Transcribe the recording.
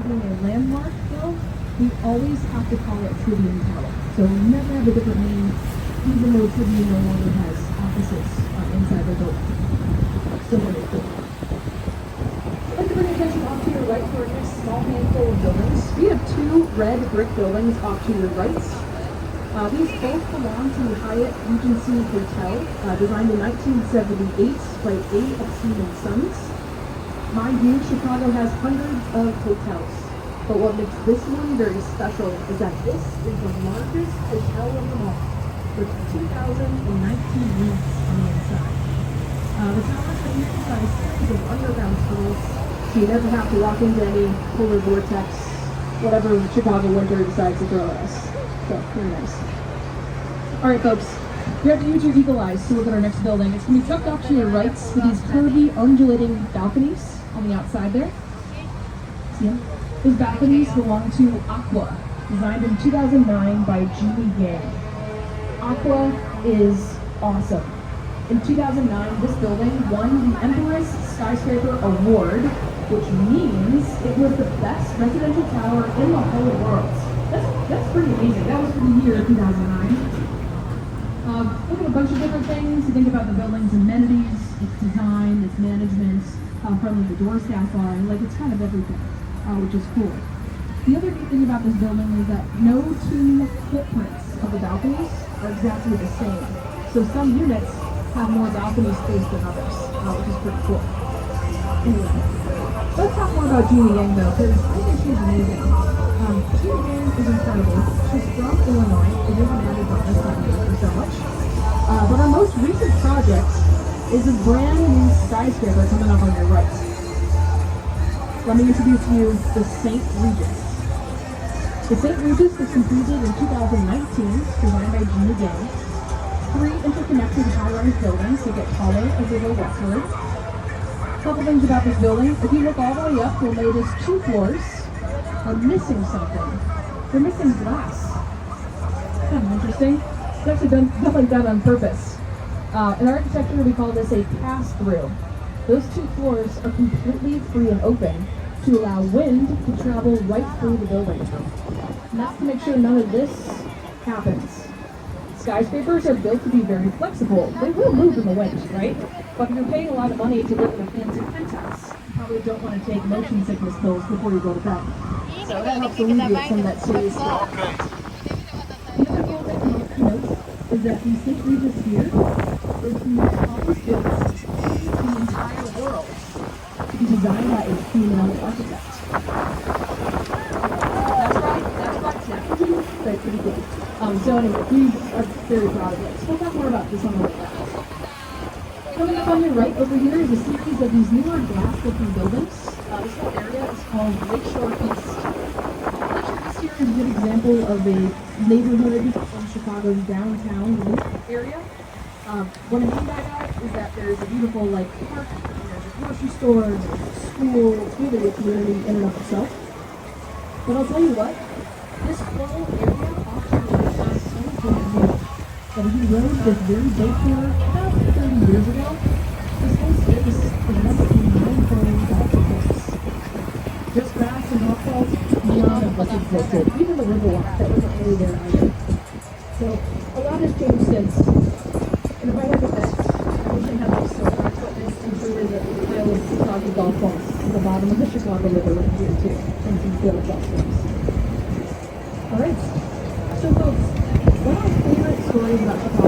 being a landmark, though, we always have to call it Tribune Tower. So we never have a different name, even though Tribune no longer has offices inside the building. So very cool. I'd like to bring your attention off to your right for a nice small handful of buildings. We have two red brick buildings off to your right. These both belong to the Hyatt Regency Hotel, designed in 1978 by A. Epstein and Sons. Mind you, Chicago has hundreds of hotels, but what makes this one very special is that this is the largest hotel in the mall, with 2,019 rooms on the inside. The towers are used by a series of underground tunnels, so you never have to walk into any polar vortex, whatever Chicago winter decides to throw at us. So, very nice. All right, folks, you have to use your eagle eyes to look at our next building. It's going to be tucked off to your right with these curvy, undulating balconies on the outside there. See them? Those balconies belong to Aqua, designed in 2009 by Jeannie Yang. Aqua is awesome. In 2009, this building won the Empress Skyscraper Award, which means it was the best residential tower in the whole world. That's pretty amazing. That was for the year 2009. Look at a bunch of different things. You think about the building's amenities, its design, its management, how friendly the door staff are, and like it's kind of everything, which is cool. The other neat thing about this building is that no two footprints of the balconies are exactly the same. So some units have more balcony space than others, which is pretty cool. Anyway, let's talk more about Jeannie Yang though, because I think she's amazing. Jeannie Yang is incredible. She's from Illinois. It doesn't matter about this one so much. But our most recent project is a brand new skyscraper coming up on your right. Let me introduce you the St. Regis. The St. Regis was completed in 2019, designed by Jeannie Yang. 3 interconnected high-rise buildings that get taller as they go westward. A couple things about this building. If you look all the way up, you'll notice 2 floors are missing something. They're missing glass. Kind of interesting. It's actually definitely done on purpose. In architecture, we call this a pass-through. Those 2 floors are completely free and open to allow wind to travel right through the building. And that's to make sure none of this happens. Skyscrapers are built to be very flexible. They will move in the wind, right? But if you're paying a lot of money to live in a fancy penthouse, you probably don't want to take motion sickness pills before you go to bed. So that helps alleviate some of that serious stuff. The other cool thing to note is that the St. Regis here is the tallest building in the entire world to be designed by a female architect. That's right, Jeff. That's pretty cool. So anyway, we are very proud of this. We'll talk more about this on the way back. Coming up on your right over here is a series of these newer glass-looking buildings. This whole area is called Lakeshore East. Lakeshore East here is a good example of a neighborhood in Chicago's downtown loop area. What I mean by that is that there's a beautiful park, there's a grocery store, there's a school. It's really a community in and of itself. But I'll tell you what, this whole area off to the right is so brand new. That if you rode this very boat tour about 30 years ago, this whole space is once a 9-hole golf course. Just grass and asphalt, none of what's existed. Even the Riverwalk, that wasn't really there either. So a lot has changed since. And if I had to bet, I wish I had my solar equipment included at the Isle of Chicago Golf Course at the bottom of the Chicago River right here too, and some good golf course. All right. So folks, one of my favorite stories about Chicago